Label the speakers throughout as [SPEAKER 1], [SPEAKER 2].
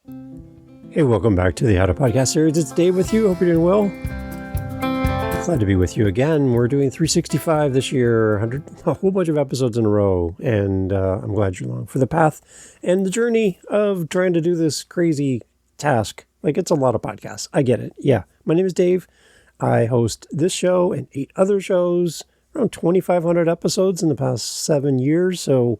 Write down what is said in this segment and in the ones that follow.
[SPEAKER 1] Hey, welcome back to the How to Podcast series. It's Dave with you. Hope you're doing well. Glad to be with you again. We're doing 365 this year, a whole bunch of episodes in a row, and I'm glad you're along for the path and the journey of trying to do this crazy task. Like, it's a lot of podcasts. I get it. Yeah. My name is Dave. I host this show and 8 other shows, around 2,500 episodes in the past 7 years. So,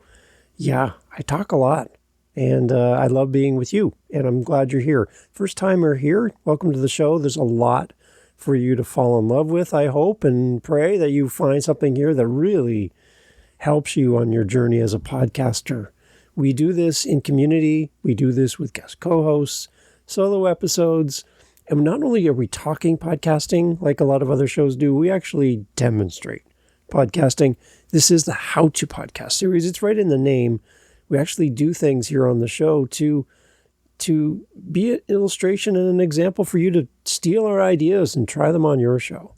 [SPEAKER 1] yeah, I talk a lot. And I love being with you, and I'm glad you're here. First timer here, welcome to the show. There's a lot for you to fall in love with, I hope, and pray that you find something here that really helps you on your journey as a podcaster. We do this in community. We do this with guest co-hosts, solo episodes. And not only are we talking podcasting like a lot of other shows do, we actually demonstrate podcasting. This is the How to Podcast series. It's right in the name. We actually do things here on the show to be an illustration and an example for you to steal our ideas and try them on your show.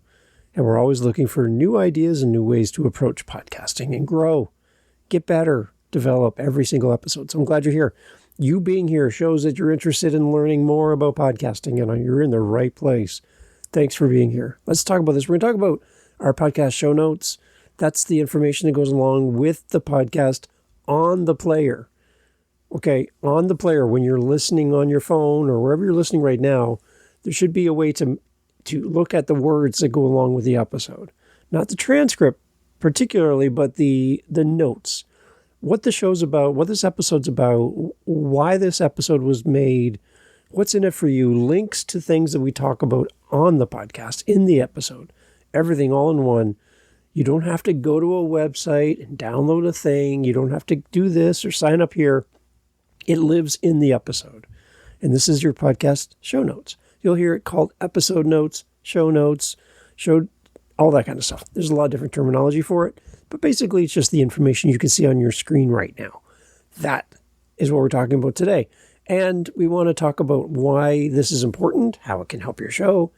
[SPEAKER 1] And we're always looking for new ideas and new ways to approach podcasting and grow, get better, develop every single episode. So I'm glad you're here. You being here shows that you're interested in learning more about podcasting, and you're in the right place. Thanks for being here. Let's talk about this. We're going to talk about our podcast show notes. That's the information that goes along with the podcast on the player. Okay, on the player, when you're listening on your phone or wherever you're listening right now, there should be a way to look at the words that go along with the episode. Not the transcript particularly, but the notes. What the show's about, what this episode's about, why this episode was made, what's in it for you, links to things that we talk about on the podcast, in the episode. Everything all in one. You don't have to go to a website and download a thing. You don't have to do this or sign up here. It lives in the episode. And this is your podcast show notes. You'll hear it called episode notes, show all that kind of stuff. There's a lot of different terminology for it. But basically, it's just the information you can see on your screen right now. That is what we're talking about today. And we want to talk about why this is important, how it can help your show,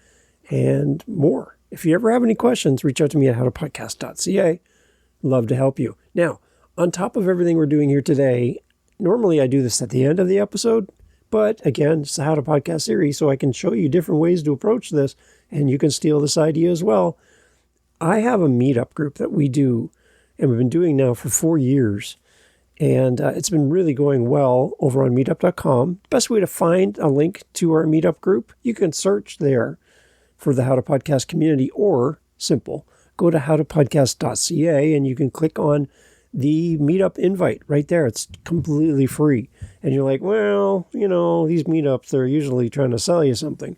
[SPEAKER 1] and more. If you ever have any questions, reach out to me at howtopodcast.ca. Love to help you. Now, on top of everything we're doing here today, normally I do this at the end of the episode, but again, it's a How to Podcast series, so I can show you different ways to approach this, and you can steal this idea as well. I have a meetup group that we do, and we've been doing now for 4 years, and it's been really going well over on meetup.com. Best way to find a link to our meetup group, you can search there for the How to Podcast community, or simple, go to howtopodcast.ca and you can click on the meetup invite right there. It's completely free. And you're like, well, these meetups, they're usually trying to sell you something.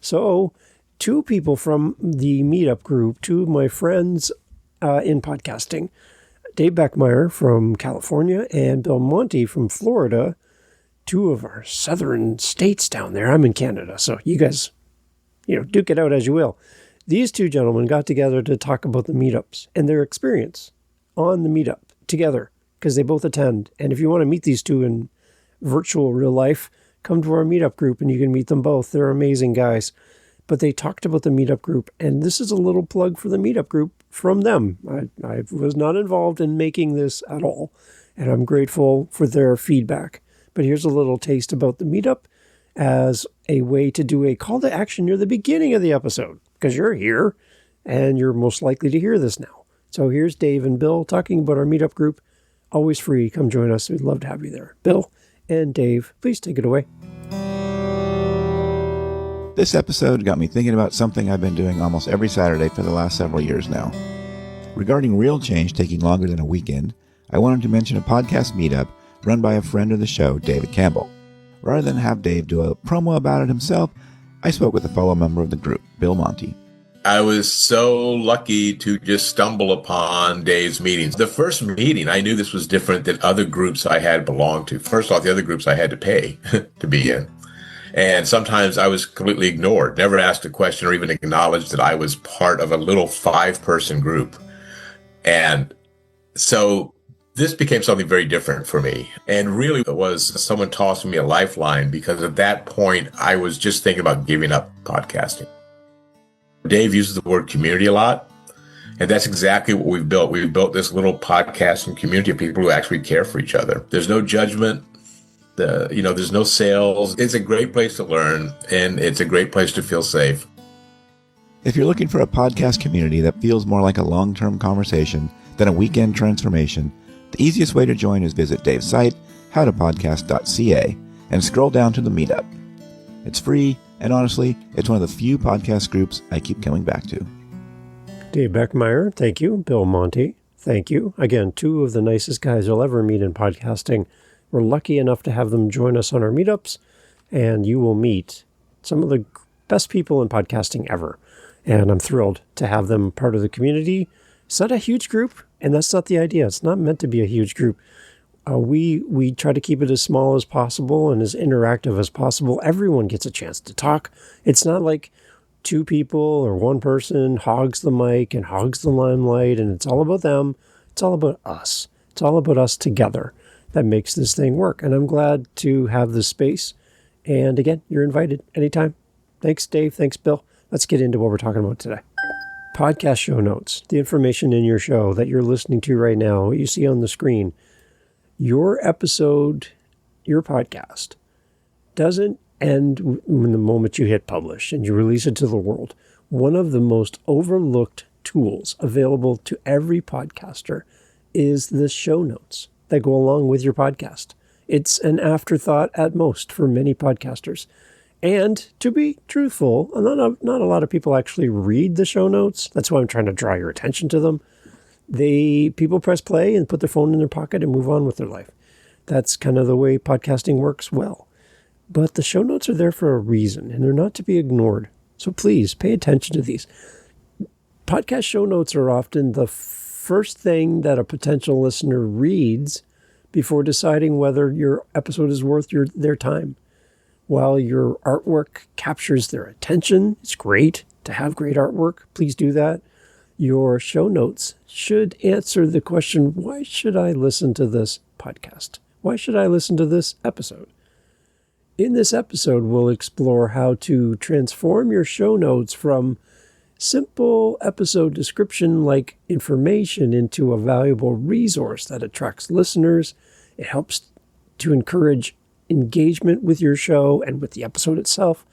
[SPEAKER 1] So 2 people from the meetup group, 2 of my friends in podcasting, Dave Beckmeyer from California and Bill Monty from Florida, 2 of our southern states down there. I'm in Canada, so you guys duke it out as you will. These 2 gentlemen got together to talk about the meetups and their experience on the meetup together, because they both attend. And if you want to meet these 2 in virtual real life, come to our meetup group and you can meet them both. They're amazing guys. But they talked about the meetup group, and this is a little plug for the meetup group from them. I was not involved in making this at all, and I'm grateful for their feedback. But here's a little taste about the meetup as a way to do a call to action near the beginning of the episode, because you're here and you're most likely to hear this now. So here's Dave and Bill talking about our meetup group. Always free. Come join us. We'd love to have you there. Bill and Dave, please take it away.
[SPEAKER 2] This episode got me thinking about something I've been doing almost every Saturday for the last several years now. Regarding real change taking longer than a weekend, I wanted to mention a podcast meetup run by a friend of the show, David Campbell. Rather than have Dave do a promo about it himself, I spoke with a fellow member of the group, Bill Monty.
[SPEAKER 3] I was so lucky to just stumble upon Dave's meetings. The first meeting, I knew this was different than other groups I had belonged to. First off, the other groups I had to pay to be in. And sometimes I was completely ignored, never asked a question or even acknowledged that I was part of a little 5-person group. And so this became something very different for me. And really it was someone tossing me a lifeline, because at that point I was just thinking about giving up podcasting. Dave uses the word community a lot. And that's exactly what we've built. We've built this little podcasting community of people who actually care for each other. There's no judgment. There's no sales. It's a great place to learn, and it's a great place to feel safe.
[SPEAKER 2] If you're looking for a podcast community that feels more like a long-term conversation than a weekend transformation, the easiest way to join is visit Dave's site, howtopodcast.ca, and scroll down to the meetup. It's free, and honestly, it's one of the few podcast groups I keep coming back to.
[SPEAKER 1] Dave Beckmeyer, thank you. Bill Monty, thank you. Again, two of the nicest guys you'll ever meet in podcasting. We're lucky enough to have them join us on our meetups, and you will meet some of the best people in podcasting ever. And I'm thrilled to have them part of the community. It's not a huge group, and that's not the idea. It's not meant to be a huge group. We try to keep it as small as possible and as interactive as possible. Everyone gets a chance to talk. It's not like two people or one person hogs the mic and hogs the limelight, and it's all about them. It's all about us. It's all about us together that makes this thing work. And I'm glad to have this space. And again, you're invited anytime. Thanks, Dave. Thanks, Bill. Let's get into what we're talking about today. Podcast show notes, the information in your show that you're listening to right now, what you see on the screen. Your episode, your podcast, doesn't end in the moment you hit publish and you release it to the world. One of the most overlooked tools available to every podcaster is the show notes that go along with your podcast. It's an afterthought at most for many podcasters. And to be truthful, not a lot of people actually read the show notes. That's why I'm trying to draw your attention to them. People press play and put their phone in their pocket and move on with their life. That's kind of the way podcasting works well. But the show notes are there for a reason, and they're not to be ignored. So please pay attention to these. Podcast show notes are often the first thing that a potential listener reads before deciding whether your episode is worth their time. While your artwork captures their attention, it's great to have great artwork. Please do that. Your show notes should answer the question, why should I listen to this podcast? Why should I listen to this episode? In this episode, we'll explore how to transform your show notes from simple episode description-like information into a valuable resource that attracts listeners. It helps to encourage engagement with your show and with the episode itself,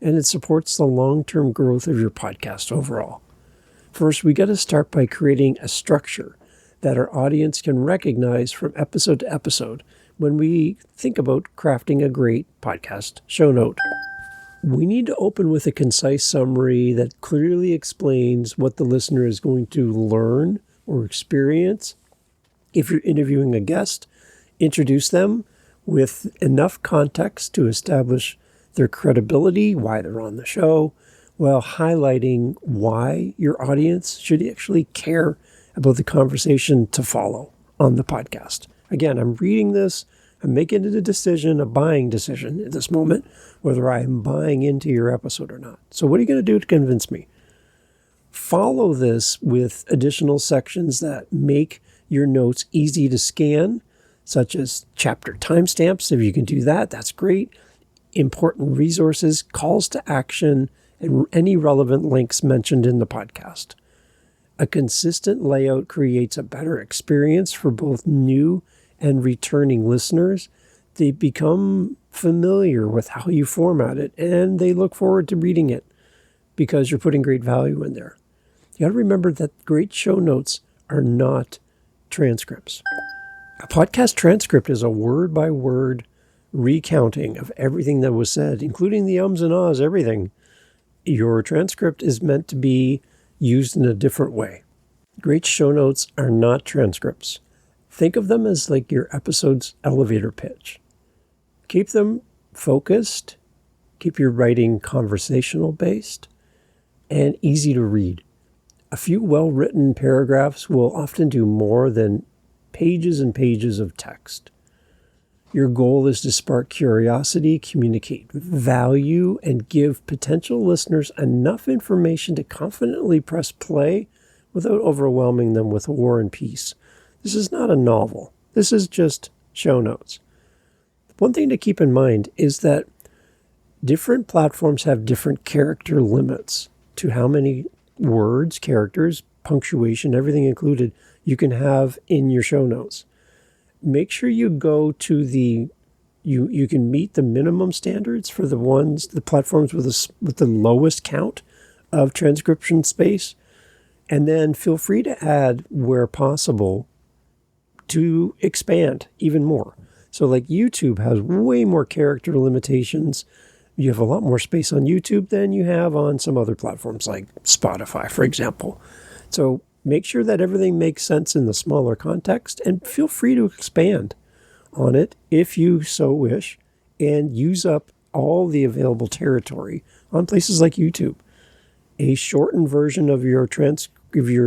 [SPEAKER 1] and it supports the long-term growth of your podcast overall. First, we got to start by creating a structure that our audience can recognize from episode to episode when we think about crafting a great podcast show note. We need to open with a concise summary that clearly explains what the listener is going to learn or experience. If you're interviewing a guest, introduce them with enough context to establish their credibility, why they're on the show, while highlighting why your audience should actually care about the conversation to follow on the podcast. Again, I'm reading this, I'm making it a buying decision at this moment, whether I'm buying into your episode or not. So what are you going to do to convince me? Follow this with additional sections that make your notes easy to scan, such as chapter timestamps. If you can do that, that's great. Important resources, calls to action, and any relevant links mentioned in the podcast. A consistent layout creates a better experience for both new and returning listeners. They become familiar with how you format it, and they look forward to reading it because you're putting great value in there. You got to remember that great show notes are not transcripts. A podcast transcript is a word-by-word recounting of everything that was said, including the ums and ahs, everything. Your transcript is meant to be used in a different way. Great show notes are not transcripts. Think of them as like your episode's elevator pitch. Keep them focused, keep your writing conversational-based, and easy to read. A few well-written paragraphs will often do more than pages and pages of text. Your goal is to spark curiosity, communicate value, and give potential listeners enough information to confidently press play without overwhelming them with War and Peace. This is not a novel. This is just show notes. One thing to keep in mind is that different platforms have different character limits to how many words, characters, punctuation, everything included, you can have in your show notes. Make sure you go to the You can meet the minimum standards for the platforms with the lowest count of transcription space, and then feel free to add where possible to expand even more. So like YouTube has way more character limitations. You have a lot more space on YouTube than you have on some other platforms like Spotify, for example. So make sure that everything makes sense in the smaller context, and feel free to expand on it if you so wish, and use up all the available territory on places like YouTube. A shortened version of your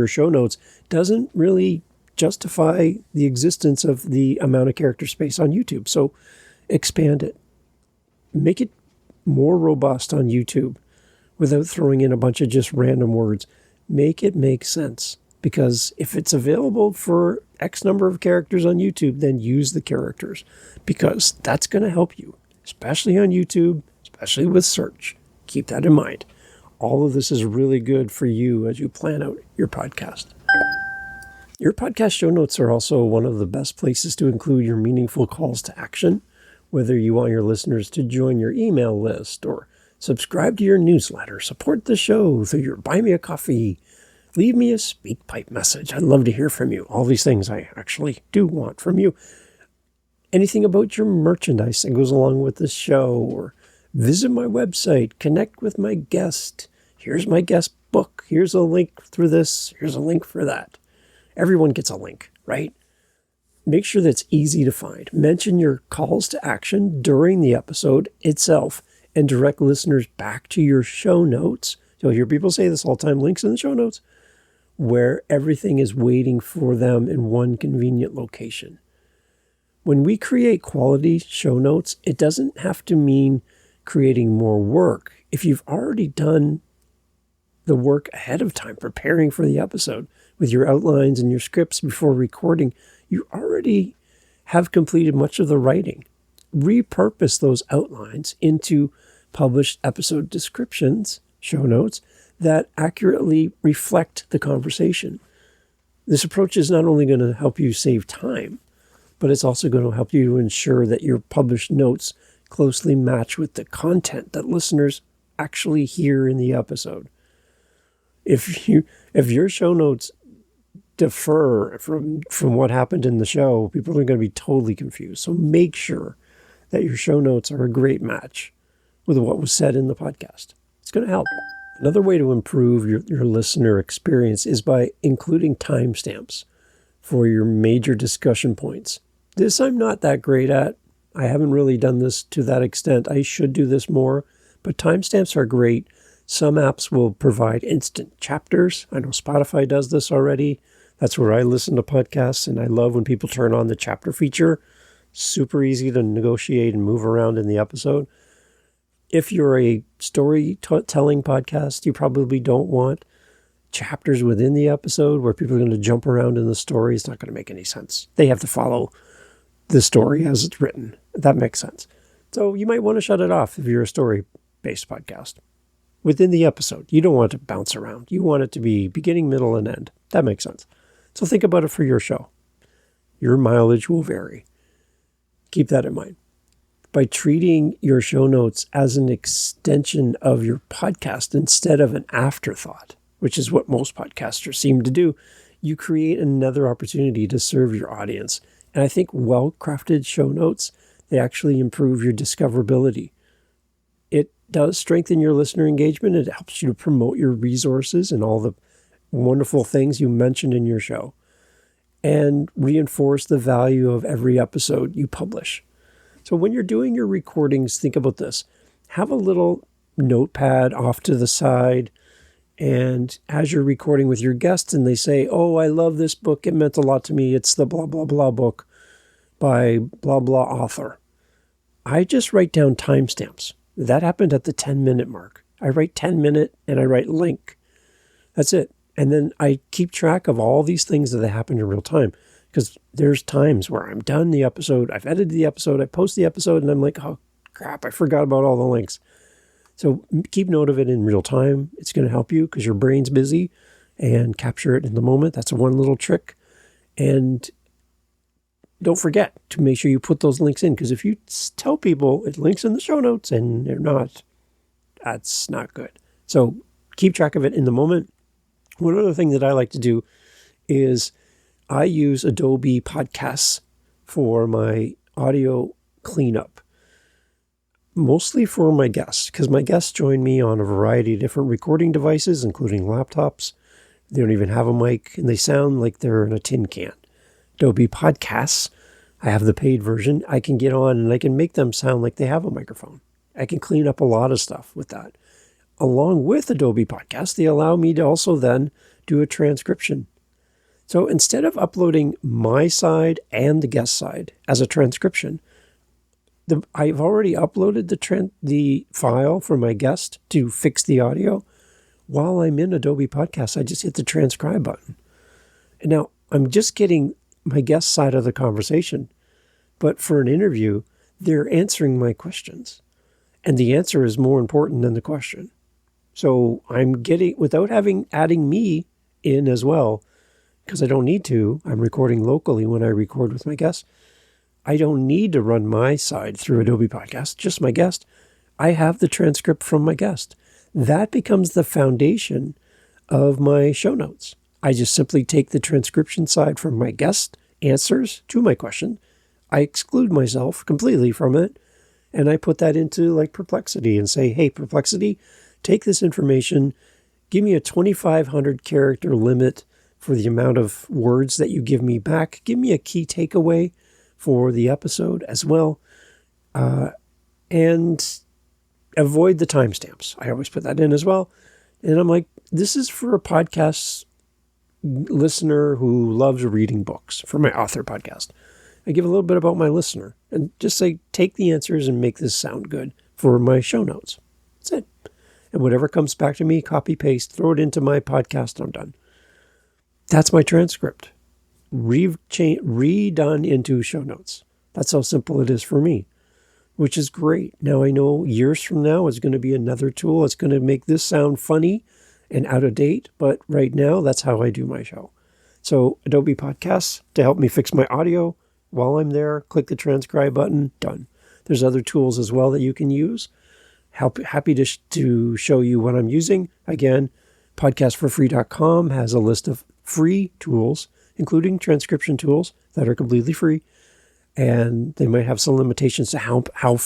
[SPEAKER 1] show notes doesn't really justify the existence of the amount of character space on YouTube. So expand it. Make it more robust on YouTube without throwing in a bunch of just random words. Make it make sense. Because if it's available for X number of characters on YouTube, then use the characters, because that's going to help you, especially on YouTube, especially with search. Keep that in mind. All of this is really good for you as you plan out your podcast. Your podcast show notes are also one of the best places to include your meaningful calls to action, whether you want your listeners to join your email list or subscribe to your newsletter, support the show through your Buy Me a Coffee, leave me a SpeakPipe message. I'd love to hear from you. All these things I actually do want from you. Anything about your merchandise that goes along with the show, or visit my website, connect with my guest. Here's my guest book. Here's a link through this. Here's a link for that. Everyone gets a link, right? Make sure that's easy to find. Mention your calls to action during the episode itself and direct listeners back to your show notes. You'll hear people say this all the time, links in the show notes, where everything is waiting for them in one convenient location. When we create quality show notes, it doesn't have to mean creating more work. If you've already done the work ahead of time, preparing for the episode with your outlines and your scripts before recording, you already have completed much of the writing. Repurpose those outlines into published episode descriptions, show notes, that accurately reflect the conversation. This approach is not only going to help you save time, but it's also going to help you ensure that your published notes closely match with the content that listeners actually hear in the episode. If your show notes differ from what happened in the show, people are going to be totally confused. So make sure that your show notes are a great match with what was said in the podcast. It's going to help. Another way to improve your listener experience is by including timestamps for your major discussion points. This I'm not that great at. I haven't really done this to that extent. I should do this more, but timestamps are great. Some apps will provide instant chapters. I know Spotify does this already. That's where I listen to podcasts, and I love when people turn on the chapter feature. Super easy to negotiate and move around in the episode. If you're a storytelling podcast, you probably don't want chapters within the episode where people are going to jump around in the story. It's not going to make any sense. They have to follow the story as it's written. That makes sense. So you might want to shut it off if you're a story-based podcast. Within the episode, you don't want to bounce around. You want it to be beginning, middle, and end. That makes sense. So think about it for your show. Your mileage will vary. Keep that in mind. By treating your show notes as an extension of your podcast instead of an afterthought, which is what most podcasters seem to do, you create another opportunity to serve your audience. And I think well-crafted show notes, they actually improve your discoverability. It does strengthen your listener engagement. It helps you to promote your resources and all the wonderful things you mentioned in your show, and reinforce the value of every episode you publish. So when you're doing your recordings, think about this. Have a little notepad off to the side, and as you're recording with your guests and they say, oh, I love this book, it meant a lot to me, it's the blah, blah, blah book by blah, blah author. I just write down timestamps. That happened at the 10-minute mark. I write 10-minute and I write link. That's it. And then I keep track of all these things that happen in real time. Because there's times where I'm done the episode, I've edited the episode, I post the episode, and I'm like, oh, crap, I forgot about all the links. So keep note of it in real time. It's going to help you because your brain's busy, and capture it in the moment. That's one little trick. And don't forget to make sure you put those links in, because if you tell people it links in the show notes and they're not, that's not good. So keep track of it in the moment. One other thing that I like to do is I use Adobe Podcasts for my audio cleanup, mostly for my guests, because my guests join me on a variety of different recording devices, including laptops. They don't even have a mic, and they sound like they're in a tin can. Adobe Podcasts, I have the paid version. I can get on and I can make them sound like they have a microphone. I can clean up a lot of stuff with that. Along with Adobe Podcasts, they allow me to also then do a transcription. So instead of uploading my side and the guest side as a transcription, I've already uploaded the file for my guest to fix the audio. While I'm in Adobe Podcasts, I just hit the transcribe button. And now I'm just getting my guest side of the conversation. But for an interview, they're answering my questions. And the answer is more important than the question. So I'm getting, without adding me in as well, because I don't need to, I'm recording locally when I record with my guests. I don't need to run my side through Adobe Podcast, just my guest. I have the transcript from my guest. That becomes the foundation of my show notes. I just simply take the transcription side from my guest answers to my question. I exclude myself completely from it, and I put that into like Perplexity and say, hey, Perplexity, take this information, give me a 2,500 character limit for the amount of words that you give me back. Give me a key takeaway for the episode as well. And avoid the timestamps. I always put that in as well. And I'm like, this is for a podcast listener who loves reading books, for my author podcast. I give a little bit about my listener and just say, take the answers and make this sound good for my show notes. That's it. And whatever comes back to me, copy, paste, throw it into my podcast, I'm done. That's my transcript. Redone into show notes. That's how simple it is for me, which is great. Now I know years from now it's going to be another tool. It's going to make this sound funny and out of date, but right now that's how I do my show. So Adobe Podcasts to help me fix my audio. While I'm there, click the transcribe button, done. There's other tools as well that you can use. Happy to show you what I'm using. Again, podcastforfree.com has a list of free tools, including transcription tools that are completely free. And they might have some limitations to how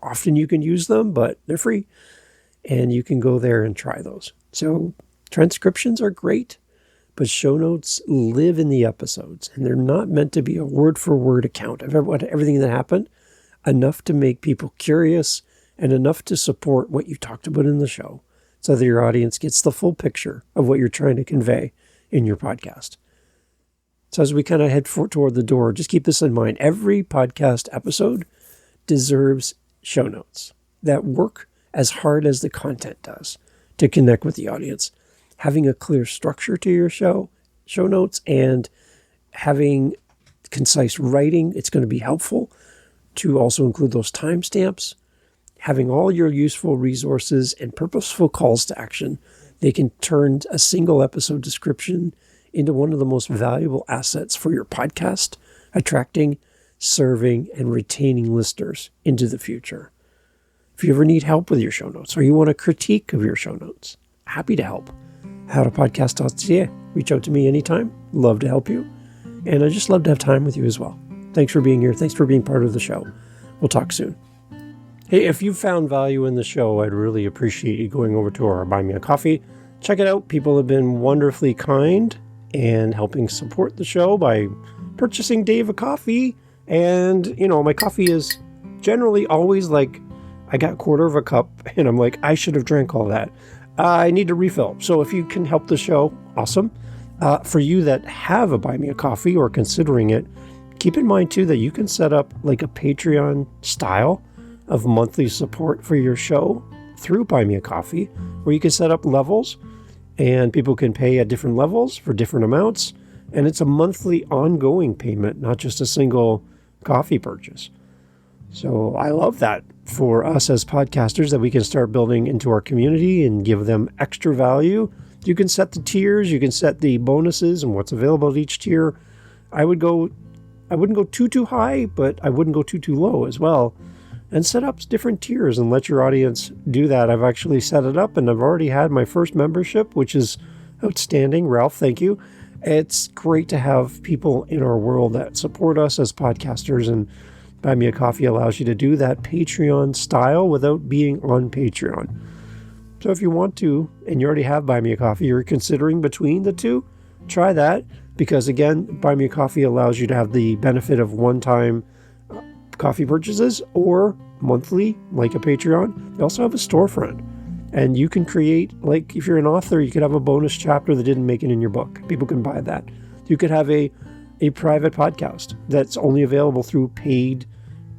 [SPEAKER 1] often you can use them, but they're free. And you can go there and try those. So transcriptions are great, but show notes live in the episodes. And they're not meant to be a word-for-word account of everything that happened, enough to make people curious and enough to support what you talked about in the show so that your audience gets the full picture of what you're trying to convey in your podcast. So as we kind of head toward the door, just keep this in mind. Every podcast episode deserves show notes that work as hard as the content does to connect with the audience. Having a clear structure to your show notes, and having concise writing, it's going to be helpful to also include those timestamps. Having all your useful resources and purposeful calls to action, they can turn a single episode description into one of the most valuable assets for your podcast, attracting, serving, and retaining listeners into the future. If you ever need help with your show notes or you want a critique of your show notes, happy to help. howtopodcast.ca. Reach out to me anytime. Love to help you. And I just love to have time with you as well. Thanks for being here. Thanks for being part of the show. We'll talk soon. Hey, if you found value in the show, I'd really appreciate you going over to our Buy Me a Coffee. Check it out. People have been wonderfully kind and helping support the show by purchasing Dave a coffee. And, my coffee is generally always like, I got a quarter of a cup and I'm like, I should have drank all that. I need to refill. So if you can help the show, awesome. For you that have a Buy Me a Coffee or considering it, keep in mind too that you can set up like a Patreon style of monthly support for your show through Buy Me a Coffee, where you can set up levels and people can pay at different levels for different amounts. And it's a monthly ongoing payment, not just a single coffee purchase. So I love that for us as podcasters, that we can start building into our community and give them extra value. You can set the tiers, you can set the bonuses and what's available at each tier. I would go I wouldn't go too high, but I wouldn't go too low as well. And set up different tiers and let your audience do that. I've actually set it up and I've already had my first membership, which is outstanding. Ralph, thank you. It's great to have people in our world that support us as podcasters, and Buy Me a Coffee allows you to do that Patreon style without being on Patreon. So if you want to, and you already have Buy Me a Coffee, you're considering between the two, try that, because again, Buy Me a Coffee allows you to have the benefit of one-time coffee purchases or monthly, like a Patreon. You also have a storefront, and you can create, like if you're an author, you could have a bonus chapter that didn't make it in your book. People can buy that. You could have a private podcast that's only available through paid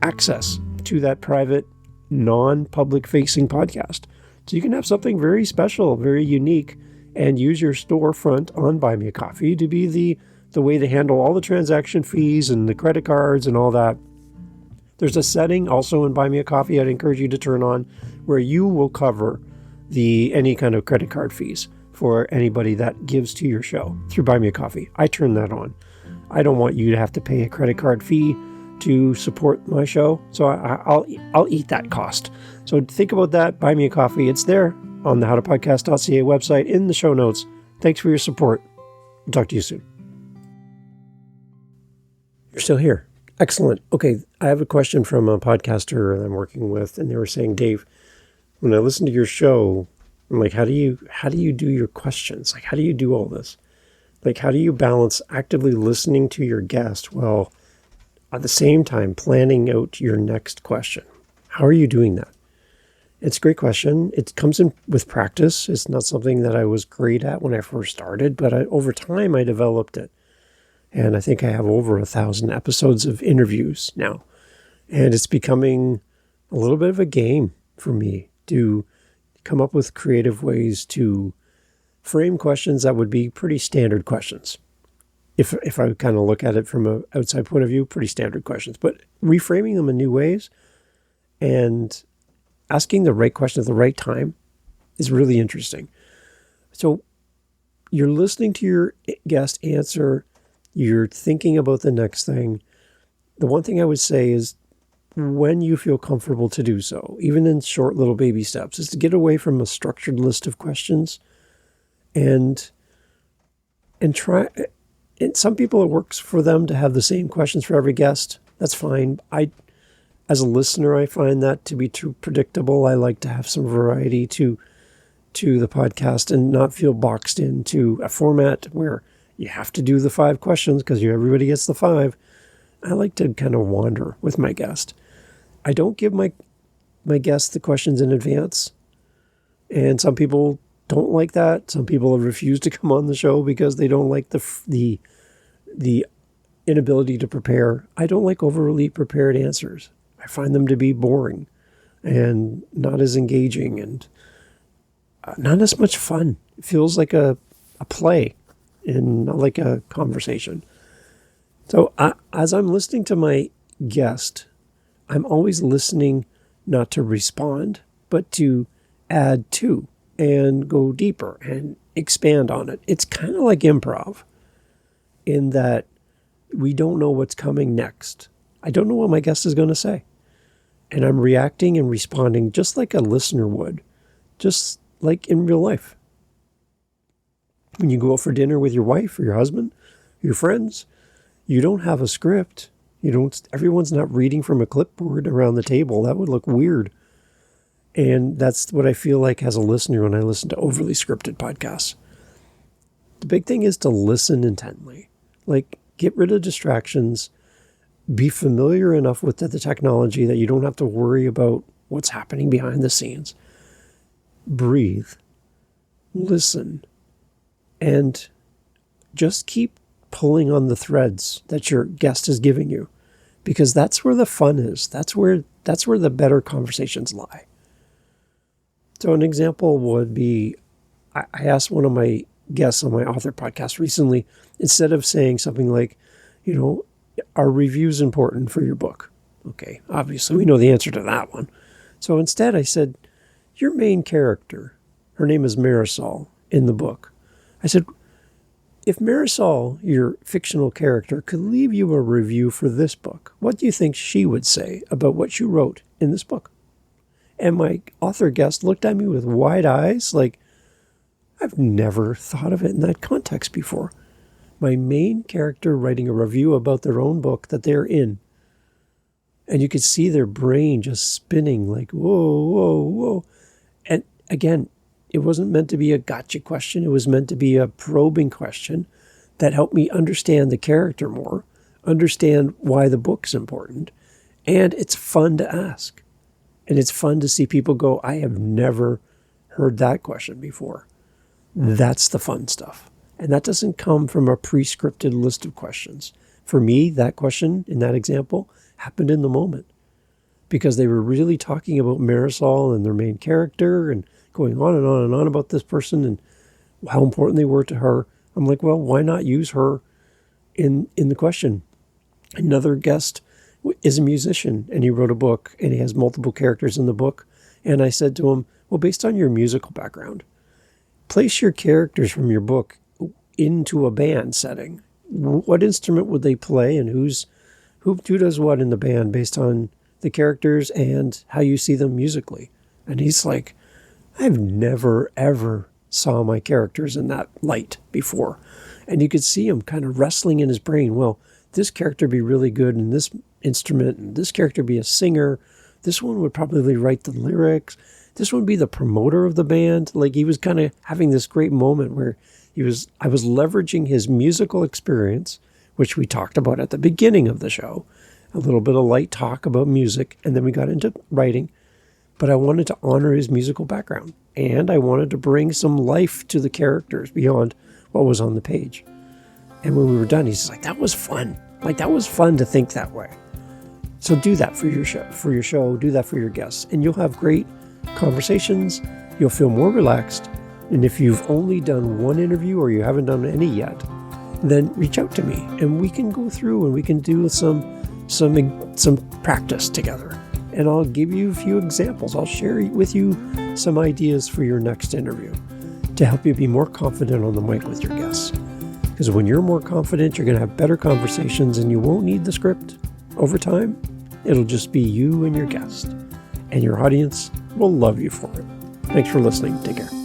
[SPEAKER 1] access to that private, non-public facing podcast. So you can have something very special, very unique, and use your storefront on Buy Me a Coffee to be the way to handle all the transaction fees and the credit cards and all that. There's a setting also in Buy Me a Coffee I'd encourage you to turn on where you will cover any kind of credit card fees for anybody that gives to your show through Buy Me a Coffee. I turn that on. I don't want you to have to pay a credit card fee to support my show, so I'll eat that cost. So think about that. Buy Me a Coffee. It's there on the howtopodcast.ca website in the show notes. Thanks for your support. I'll talk to you soon. You're still here. Excellent. Okay, I have a question from a podcaster I'm working with, and they were saying, Dave, when I listen to your show, I'm like, how do you do your questions? Like, how do you do all this? Like, how do you balance actively listening to your guest while at the same time planning out your next question? How are you doing that? It's a great question. It comes in with practice. It's not something that I was great at when I first started, but over time I developed it. And I think I have over 1,000 episodes of interviews now. And it's becoming a little bit of a game for me to come up with creative ways to frame questions that would be pretty standard questions. If I kind of look at it from an outside point of view, pretty standard questions. But reframing them in new ways and asking the right question at the right time is really interesting. So you're listening to your guest answer. You're thinking about the next thing. The one thing I would say is when you feel comfortable to do so, even in short little baby steps, is to get away from a structured list of questions and try. And some people, it works for them to have the same questions for every guest. That's fine. As a listener, I find that to be too predictable. I like to have some variety to the podcast and not feel boxed into a format where you have to do the 5 questions because everybody gets the 5. I like to kind of wander with my guest. I don't give my guests the questions in advance. And some people don't like that. Some people have refused to come on the show because they don't like the inability to prepare. I don't like overly prepared answers. I find them to be boring and not as engaging and not as much fun. It feels like a play and not like a conversation. So as I'm listening to my guest, I'm always listening not to respond, but to add to and go deeper and expand on it. It's kind of like improv in that we don't know what's coming next. I don't know what my guest is going to say. And I'm reacting and responding just like a listener would, just like in real life. When you go out for dinner with your wife or your husband, your friends, you don't have a script. Everyone's not reading from a clipboard around the table. That would look weird. And that's what I feel like as a listener when I listen to overly scripted podcasts. The big thing is to listen intently. Like, get rid of distractions. Be familiar enough with the technology that you don't have to worry about what's happening behind the scenes. Breathe. Listen. And just keep pulling on the threads that your guest is giving you, because that's where the fun is. That's where the better conversations lie. So an example would be, I asked one of my guests on my author podcast recently, instead of saying something like, are reviews important for your book? Okay, obviously we know the answer to that one. So instead I said, your main character, her name is Marisol in the book. I said, If Marisol, your fictional character, could leave you a review for this book, what do you think she would say about what you wrote in this book? And my author guest looked at me with wide eyes like, I've never thought of it in that context before. My main character writing a review about their own book that they're in. And you could see their brain just spinning like, whoa, whoa, whoa. And again, it wasn't meant to be a gotcha question. It was meant to be a probing question that helped me understand the character more, understand why the book's important. And it's fun to ask. And it's fun to see people go, I have never heard that question before. That's the fun stuff. And that doesn't come from a pre-scripted list of questions. For me, that question in that example happened in the moment because they were really talking about Marisol and their main character and going on and on and on about this person and how important they were to her. I'm like, well, why not use her in the question? Another guest is a musician and he wrote a book and he has multiple characters in the book. And I said to him, well, based on your musical background, place your characters from your book into a band setting. What instrument would they play and who does what in the band based on the characters and how you see them musically? And he's like, I've never, ever saw my characters in that light before. And you could see him kind of wrestling in his brain. Well, this character be really good in this instrument, and this character be a singer. This one would probably write the lyrics. This one would be the promoter of the band. Like he was kind of having this great moment where I was leveraging his musical experience, which we talked about at the beginning of the show, a little bit of light talk about music, and then we got into writing. But I wanted to honor his musical background, and I wanted to bring some life to the characters beyond what was on the page. And when we were done, he's like, that was fun. Like, that was fun to think that way. So do that for your show, do that for your guests, and you'll have great conversations. You'll feel more relaxed. And if you've only done one interview or you haven't done any yet, then reach out to me and we can go through and we can do some practice together. And I'll give you a few examples. I'll share with you some ideas for your next interview to help you be more confident on the mic with your guests. Because when you're more confident, you're going to have better conversations and you won't need the script. Over time, it'll just be you and your guest. And your audience will love you for it. Thanks for listening. Take care.